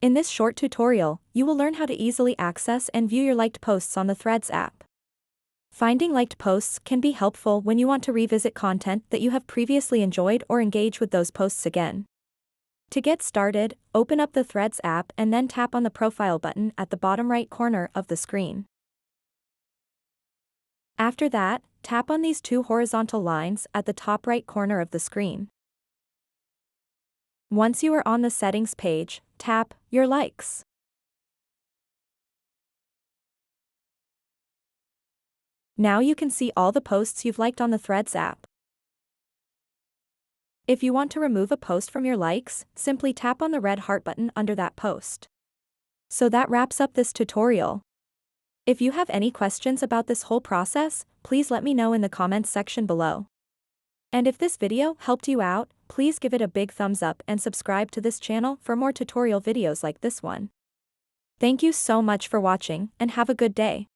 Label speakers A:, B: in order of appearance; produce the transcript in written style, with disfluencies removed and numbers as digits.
A: In this short tutorial, you will learn how to easily access and view your liked posts on the Threads app. Finding liked posts can be helpful when you want to revisit content that you have previously enjoyed or engage with those posts again. To get started, open up the Threads app and then tap on the profile button at the bottom right corner of the screen. After that, tap on these two horizontal lines at the top right corner of the screen. Once you are on the settings page, tap Your Likes. Now you can see all the posts you've liked on the Threads app. If you want to remove a post from your likes, simply tap on the red heart button under that post. So that wraps up this tutorial. If you have any questions about this whole process, please let me know in the comments section below. And if this video helped you out, please give it a big thumbs up and subscribe to this channel for more tutorial videos like this one. Thank you so much for watching and have a good day.